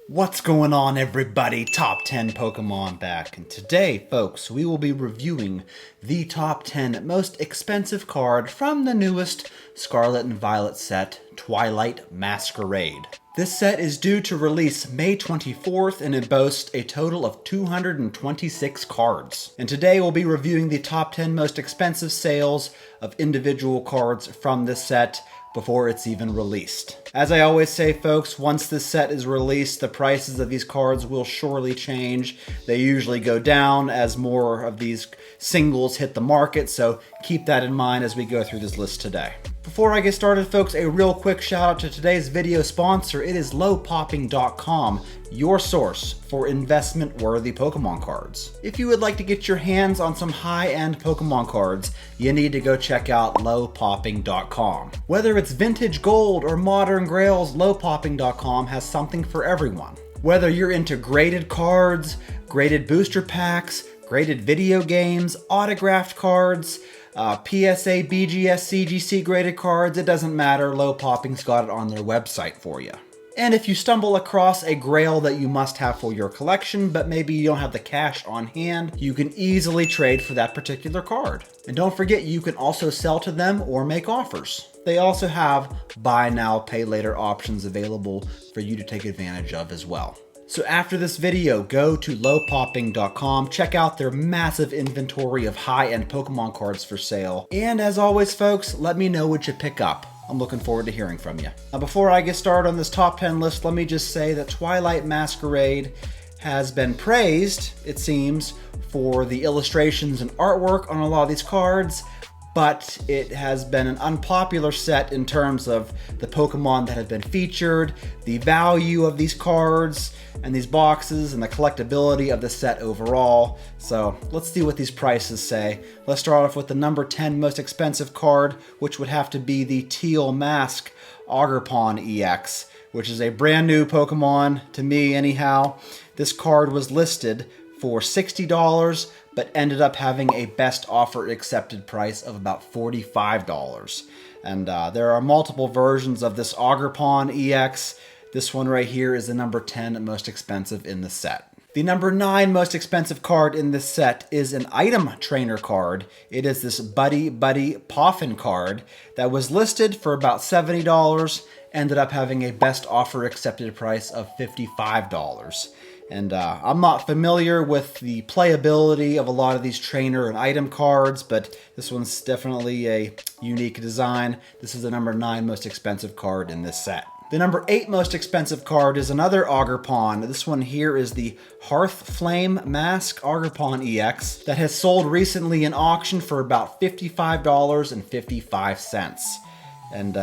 What's going on, everybody? Top 10 Pokemon back. And today, folks, we will be reviewing the top 10 most expensive card from the newest Scarlet and Violet set, Twilight Masquerade. This set is due to release May 24th and it boasts a total of 226 cards. And today we'll be reviewing the top 10 most expensive sales of individual cards from this set before it's even released. As I always say, folks, once this set is released, the prices of these cards will surely change. They usually go down as more of these singles hit the market, so keep that in mind as we go through this list today. Before I get started, folks, a real quick shout out to today's video sponsor. It is lowpopping.com, your source for investment-worthy Pokemon cards. If you would like to get your hands on some high-end Pokemon cards, you need to go check out lowpopping.com. Whether it's vintage gold or modern grails, lowpopping.com has something for everyone. Whether you're into graded cards, graded booster packs, graded video games, autographed cards, PSA, BGS, CGC graded cards, it doesn't matter, Low Popping's got it on their website for you. And if you stumble across a grail that you must have for your collection, but maybe you don't have the cash on hand, you can easily trade for that particular card. And don't forget, you can also sell to them or make offers. They also have buy now, pay later options available for you to take advantage of as well. So after this video, go to lowpopping.com, check out their massive inventory of high-end Pokemon cards for sale. And as always, folks, let me know what you pick up. I'm looking forward to hearing from you. Now, before I get started on this top 10 list, let me just say that Twilight Masquerade has been praised, it seems, for the illustrations and artwork on a lot of these cards, but it has been an unpopular set in terms of the Pokemon that have been featured, the value of these cards and these boxes, and the collectability of the set overall. So let's see what these prices say. Let's start off with the number 10 most expensive card, which would have to be the Teal Mask Ogerpon EX, which is a brand new Pokemon to me anyhow. This card was listed for $60, but ended up having a best offer accepted price of about $45. And there are multiple versions of this Ogerpon EX. This one right here is the number 10 most expensive in the set. The number 9 most expensive card in this set is an item trainer card. It is this Buddy Poffin card that was listed for about $70, ended up having a best offer accepted price of $55. And I'm not familiar with the playability of a lot of these trainer and item cards, but this one's definitely a unique design. This is the number 9 most expensive card in this set. The number 8 most expensive card is another Ogerpon. This one here is the Hearth Flame Mask Ogerpon EX that has sold recently in auction for about $55.55. And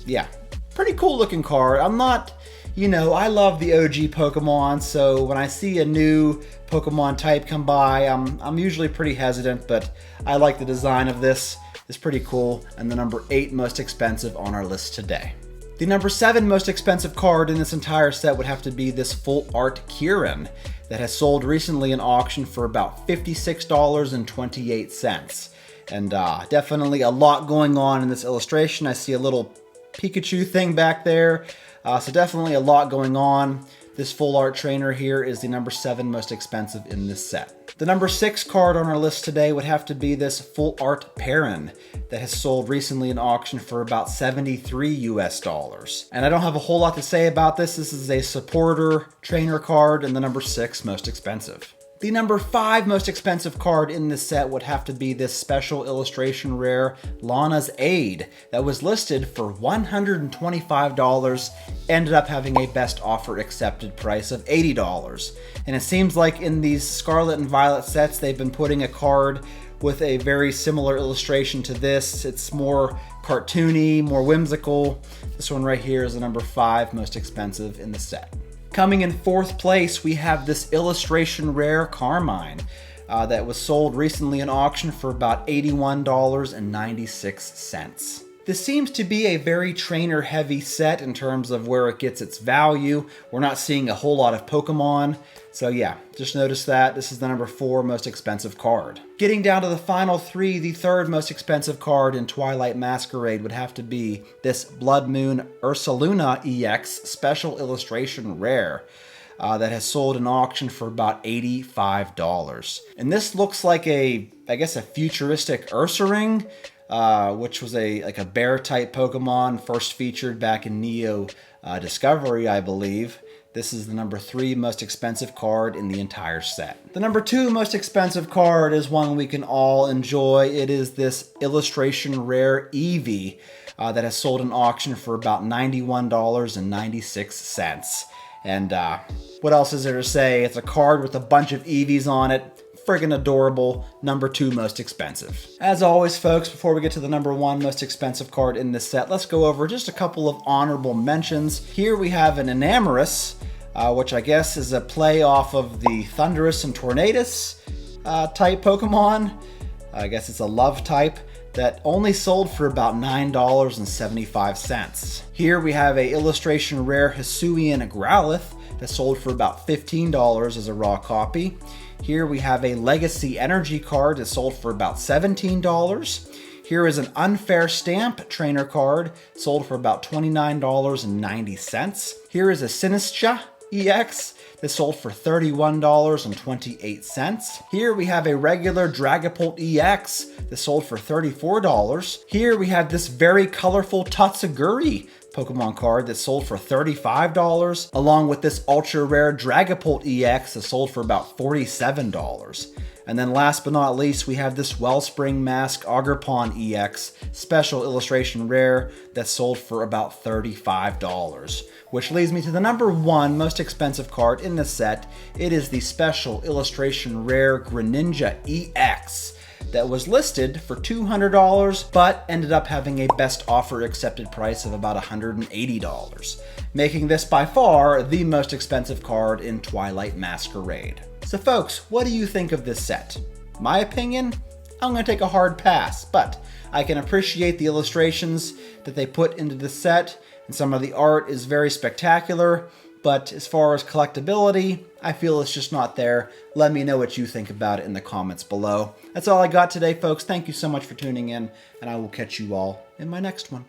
yeah, pretty cool looking card. I'm not... You know, I love the OG Pokemon, so when I see a new Pokemon type come by, I'm usually pretty hesitant, but I like the design of this. It's pretty cool, and the number 8 most expensive on our list today. The number 7 most expensive card in this entire set would have to be this Full Art Kieran that has sold recently in auction for about $56.28. And definitely a lot going on in this illustration. I see a little Pikachu thing back there. So definitely a lot going on. This Full Art Trainer here is the number 7 most expensive in this set. The number 6 card on our list today would have to be this Full Art Perrin that has sold recently in auction for about $73. And I don't have a whole lot to say about this. This is a supporter trainer card and the number 6 most expensive. The number 5 most expensive card in this set would have to be this special illustration rare Lana's Aid that was listed for $125, ended up having a best offer accepted price of $80. And it seems like in these Scarlet and Violet sets, they've been putting a card with a very similar illustration to this. It's more cartoony, more whimsical. This one right here is the number 5 most expensive in the set. Coming in 4th place, we have this illustration rare Carmine that was sold recently in auction for about $81.96. This seems to be a very trainer-heavy set in terms of where it gets its value. We're not seeing a whole lot of Pokemon. So yeah, just notice that. This is the number 4 most expensive card. Getting down to the final 3, the 3rd most expensive card in Twilight Masquerade would have to be this Blood Moon Ursaluna EX Special Illustration Rare. that has sold in auction for about $85. And this looks like I guess a futuristic Ursaring, which was like a bear type Pokemon, first featured back in Neo Discovery, I believe. This is the number 3 most expensive card in the entire set. The number 2 most expensive card is one we can all enjoy. It is this illustration rare Eevee that has sold in auction for about $91.96. And what else is there to say? It's a card with a bunch of Eevees on it. Friggin' adorable. Number 2 most expensive. As always, folks, before we get to the number 1 most expensive card in this set, let's go over just a couple of honorable mentions. Here we have an Enamorus, which I guess is a play off of the Thundurus and Tornadus type Pokemon. I guess it's a love type that only sold for about $9.75. Here we have a illustration rare Hisuian Growlithe that sold for about $15 as a raw copy. Here we have a Legacy Energy card that sold for about $17. Here is an Unfair Stamp trainer card, sold for about $29.90. Here is a Sinistra EX that sold for $31.28. Here we have a regular Dragapult EX that sold for $34. Here we have this very colorful Tatsuguri Pokemon card that sold for $35, along with this ultra rare Dragapult EX that sold for about $47. And then last but not least, we have this Wellspring Mask Ogerpon EX special illustration rare that sold for about $35. Which leads me to the number 1 most expensive card in this set. It is the special illustration rare Greninja EX that was listed for $200, but ended up having a best offer accepted price of about $180, making this by far the most expensive card in Twilight Masquerade. So folks, what do you think of this set? My opinion? I'm going to take a hard pass, but I can appreciate the illustrations that they put into the set, and some of the art is very spectacular, but as far as collectability, I feel it's just not there. Let me know what you think about it in the comments below. That's all I got today, folks. Thank you so much for tuning in, and I will catch you all in my next one.